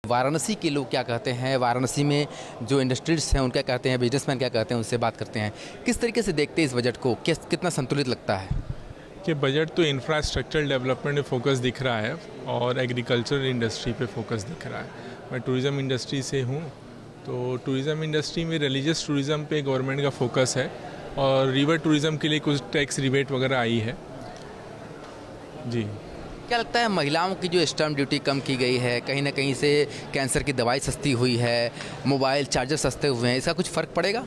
वाराणसी के लोग क्या कहते हैं, वाराणसी में जो इंडस्ट्रीज हैं उनका कहते हैं, बिजनेसमैन क्या कहते हैं, उनसे बात करते हैं। किस तरीके से देखते हैं इस बजट को, कितना संतुलित लगता है? कि बजट तो इंफ्रास्ट्रक्चरल डेवलपमेंट पे फोकस दिख रहा है और एग्रीकल्चर इंडस्ट्री पे फोकस दिख रहा है। मैं टूरिज़्म इंडस्ट्री से हूँ, तो टूरिज़्म इंडस्ट्री में रिलीजियस टूरिज़्म पे गवर्नमेंट का फोकस है और रिवर टूरिज़्म के लिए कुछ टैक्स रिबेट वगैरह आई है जी। क्या लगता है महिलाओं की जो स्टैम्प ड्यूटी कम की गई है, कहीं ना कहीं से कैंसर की दवाई सस्ती हुई है, मोबाइल चार्जर सस्ते हुए हैं, इसका कुछ फ़र्क पड़ेगा?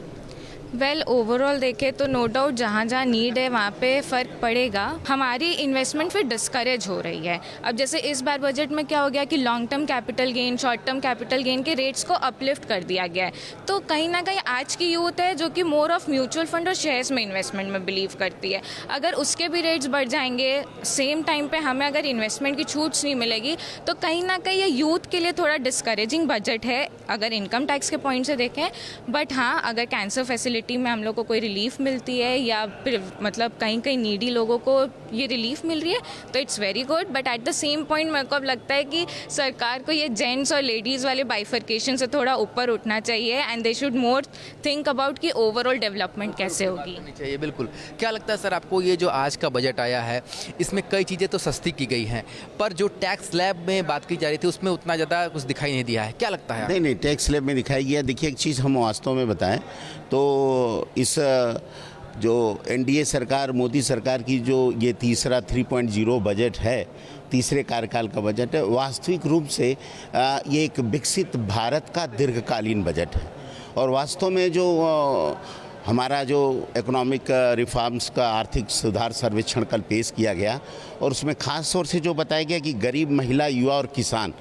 ओवरऑल देखें तो नो डाउट जहाँ जहाँ नीड है वहाँ पे फ़र्क पड़ेगा। हमारी इन्वेस्टमेंट फिर डिस्करेज हो रही है। अब जैसे इस बार बजट में क्या हो गया कि long term capital gain, short term capital gain के रेट्स को अपलिफ्ट कर दिया गया है। तो कहीं ना कहीं आज की यूथ है जो कि मोर ऑफ म्यूचुअल फंड और शेयर्स में इन्वेस्टमेंट में बिलीव करती है। अगर उसके भी रेट्स बढ़ जाएंगे, सेम टाइम पर हमें अगर इन्वेस्टमेंट की छूट नहीं मिलेगी, तो कहीं ना कहीं ये यूथ के लिए थोड़ा डिस्करेजिंग बजट है अगर इनकम टैक्स के पॉइंट से देखें। बट हाँ, अगर कैंसर फैसिलिटी में हम लोग को कोई रिलीफ मिलती है या मतलब कहीं कहीं नीडी लोगों को ये रिलीफ मिल रही है तो it's very good. But at the same point मेरे को अब लगता है कि सरकार को ये जेंट्स और लेडीज़ वाले बाइफर्केशन से थोड़ा ऊपर उठना चाहिए and they should more think about कि ओवरऑल डेवलपमेंट कैसे होगी चाहिए। बिल्कुल। क्या लगता है सर आपको, ये जो आज का बजट आया है इसमें कई चीज़ें तो सस्ती की गई हैं, पर जो टैक्स स्लैब में बात की जा रही थी उसमें उतना ज़्यादा कुछ दिखाई नहीं दिया है, क्या लगता है? नहीं, टैक्स स्लैब में दिखाई गया। देखिए, एक चीज़ हम वास्तव में बताएं तो इस जो एनडीए सरकार, मोदी सरकार की जो ये तीसरा 3.0 बजट है, तीसरे कार्यकाल का बजट है, वास्तविक रूप से ये एक विकसित भारत का दीर्घकालीन बजट है। और वास्तव में जो हमारा जो इकोनॉमिक रिफॉर्म्स का आर्थिक सुधार सर्वेक्षण कल पेश किया गया और उसमें खास तौर से जो बताया गया कि गरीब, महिला, युवा और किसान,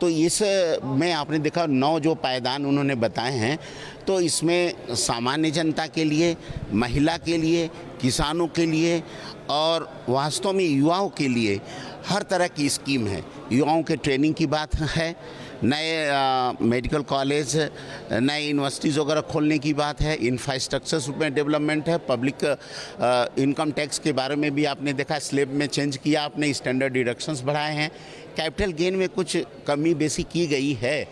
तो इस में आपने देखा 9 जो पायदान उन्होंने बताए हैं, तो इसमें सामान्य जनता के लिए, महिला के लिए, किसानों के लिए और वास्तव में युवाओं के लिए हर तरह की स्कीम है। युवाओं के ट्रेनिंग की बात है, नए मेडिकल कॉलेज, नए यूनिवर्सिटीज़ वगैरह खोलने की बात है, इंफ्रास्ट्रक्चर्स में डेवलपमेंट है, पब्लिक इनकम टैक्स के बारे में भी आपने देखा, स्लैब में चेंज किया आपने, स्टैंडर्ड डिडक्शंस बढ़ाए हैं, कैपिटल गेन में कुछ कमी बेसी की गई है।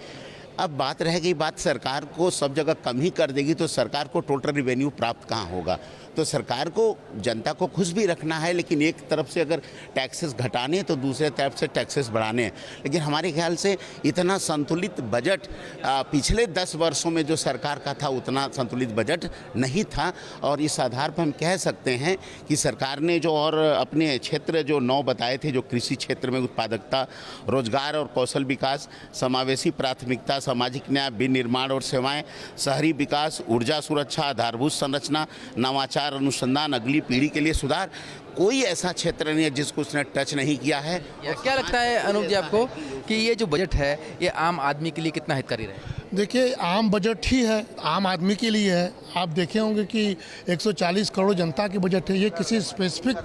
अब बात रह गई, बात सरकार को सब जगह कम ही कर देगी तो सरकार को टोटल रिवेन्यू प्राप्त कहाँ होगा? तो सरकार को जनता को खुश भी रखना है, लेकिन एक तरफ से अगर टैक्सेस घटाने हैं तो दूसरे तरफ से टैक्सेस बढ़ाने हैं। लेकिन हमारे ख्याल से इतना संतुलित बजट पिछले 10 वर्षों में जो सरकार का था उतना संतुलित बजट नहीं था। और इस आधार पर हम कह सकते हैं कि सरकार ने जो और अपने क्षेत्र जो 9 बताए थे, जो कृषि क्षेत्र में उत्पादकता, रोजगार और कौशल विकास, समावेशी प्राथमिकता, सामाजिक न्याय, विनिर्माण और सेवाएं, शहरी विकास, ऊर्जा सुरक्षा, आधारभूत संरचना, नवाचार, अनुसंधान, अगली पीढ़ी के लिए सुधार, कोई ऐसा क्षेत्र नहीं है जिसको उसने टच नहीं किया है। क्या लगता है अनूप जी आपको कि ये जो बजट है ये आम आदमी के लिए कितना हितकारी रहे? देखिए, आम बजट ही है, आम आदमी के लिए है। आप देखे होंगे कि 140 करोड़ जनता की बजट है, ये किसी स्पेसिफिक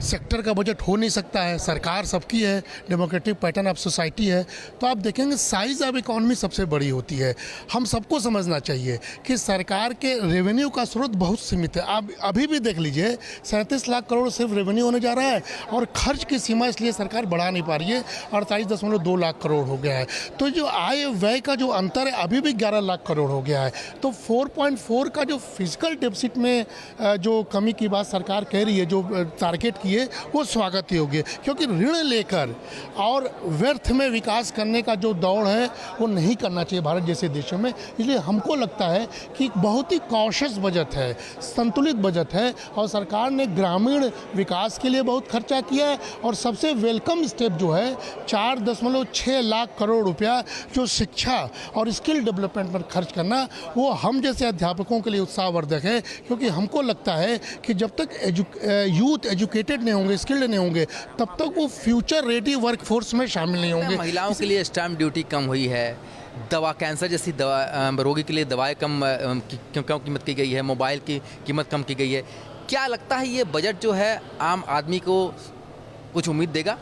सेक्टर का बजट हो नहीं सकता है। सरकार सबकी है, डेमोक्रेटिक पैटर्न ऑफ सोसाइटी है। तो आप देखेंगे साइज ऑफ इकॉनमी सबसे बड़ी होती है। हम सबको समझना चाहिए कि सरकार के रेवेन्यू का स्रोत बहुत सीमित है। आप अभी भी देख लीजिए, 37 लाख करोड़ सिर्फ रेवेन्यू होने जा रहा है और खर्च की सीमा इसलिए सरकार बढ़ा नहीं पा रही है, 48.2 लाख करोड़ हो गया है। तो जो आय व्यय का जो अंतर है अभी भी 11 लाख करोड़ हो गया है। तो 4.4 का जो फिजिकल डेफिसिट में जो कमी की बात सरकार कह रही है, जो टारगेट की है, वो स्वागत ही होगी, क्योंकि ऋण लेकर और व्यर्थ में विकास करने का जो दौड़ है वो नहीं करना चाहिए भारत जैसे देशों में। इसलिए हमको लगता है कि बहुत ही कॉशियस बजट है, संतुलित बजट है और सरकार ने ग्रामीण विकास के लिए बहुत खर्चा किया है। और सबसे वेलकम स्टेप जो है 4.6 लाख करोड़ रुपया जो शिक्षा और स्किल डेवलपमेंट पर खर्च करना, वो हम जैसे अध्यापकों के लिए उत्साहवर्धक है, क्योंकि हमको लगता है कि जब तक यूथ एजुकेटेड नहीं होंगे, स्किल्ड नहीं होंगे, तब तक वो फ्यूचर रेडी वर्कफोर्स में शामिल नहीं होंगे। महिलाओं के लिए स्टैम्प ड्यूटी कम हुई है, दवा, कैंसर जैसी दवा, रोगी के लिए दवाएं कम कीमत की गई है, मोबाइल की कीमत कम की गई है। क्या लगता है ये बजट जो है आम आदमी को कुछ उम्मीद देगा?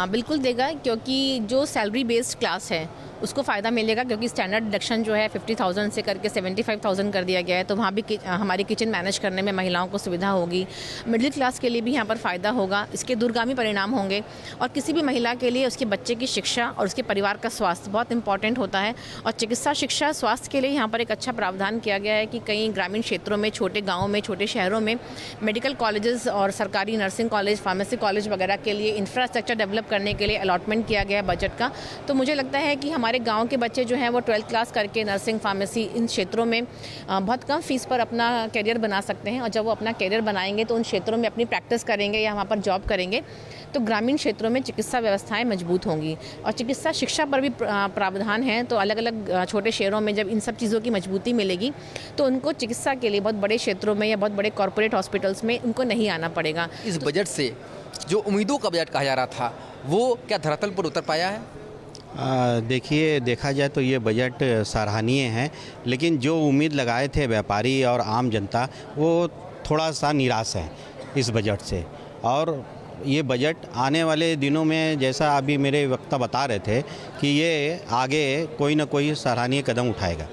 बिल्कुल देगा, क्योंकि जो सैलरी बेस्ड क्लास है उसको फ़ायदा मिलेगा, क्योंकि स्टैंडर्ड डिडक्शन जो है 50,000 से करके 75,000 कर दिया गया है, तो वहाँ भी हमारी किचन मैनेज करने में महिलाओं को सुविधा होगी। मिडिल क्लास के लिए भी यहाँ पर फ़ायदा होगा, इसके दूरगामी परिणाम होंगे। और किसी भी महिला के लिए उसके बच्चे की शिक्षा और उसके परिवार का स्वास्थ्य बहुत इंपॉर्टेंट होता है, और चिकित्सा, शिक्षा, स्वास्थ्य के लिए यहाँ पर एक अच्छा प्रावधान किया गया है कि कई ग्रामीण क्षेत्रों में, छोटे गाँवों में, छोटे शहरों में मेडिकल कॉलेजेस और सरकारी नर्सिंग कॉलेज, फार्मेसी कॉलेज वगैरह के लिए इंफ्रास्ट्रक्चर डेवलप करने के लिए अलॉटमेंट किया गया है बजट का। तो मुझे लगता है कि हमारे गांव के बच्चे जो हैं वो 12th क्लास करके नर्सिंग, फार्मेसी, इन क्षेत्रों में बहुत कम फीस पर अपना करियर बना सकते हैं, और जब वो अपना करियर बनाएंगे तो उन क्षेत्रों में अपनी प्रैक्टिस करेंगे या वहाँ पर जॉब करेंगे, तो ग्रामीण क्षेत्रों में चिकित्सा व्यवस्थाएं मजबूत होंगी। और चिकित्सा शिक्षा पर भी प्रावधान है, तो अलग अलग छोटे शहरों में जब इन सब चीज़ों की मजबूती मिलेगी तो उनको चिकित्सा के लिए बहुत बड़े क्षेत्रों में या बहुत बड़े कॉरपोरेट हॉस्पिटल्स में उनको नहीं आना पड़ेगा। इस बजट से जो उम्मीदों का बजट कहा जा रहा था वो क्या धरातल पर उतर पाया है? देखिए, देखा जाए तो ये बजट सराहनीय है, लेकिन जो उम्मीद लगाए थे व्यापारी और आम जनता, वो थोड़ा सा निराश है इस बजट से। और ये बजट आने वाले दिनों में, जैसा अभी मेरे वक्ता बता रहे थे, कि ये आगे कोई ना कोई सराहनीय कदम उठाएगा।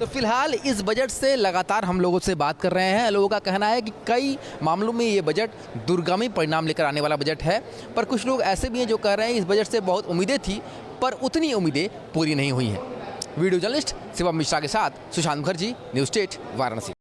तो फिलहाल इस बजट से लगातार हम लोगों से बात कर रहे हैं। लोगों का कहना है कि कई मामलों में ये बजट दूरगामी परिणाम लेकर आने वाला बजट है, पर कुछ लोग ऐसे भी हैं जो कह रहे हैं इस बजट से बहुत उम्मीदें थी पर उतनी उम्मीदें पूरी नहीं हुई हैं। वीडियो जर्नलिस्ट शिवम मिश्रा के साथ सुशांत मुखर्जी, न्यूज़ 8 वाराणसी।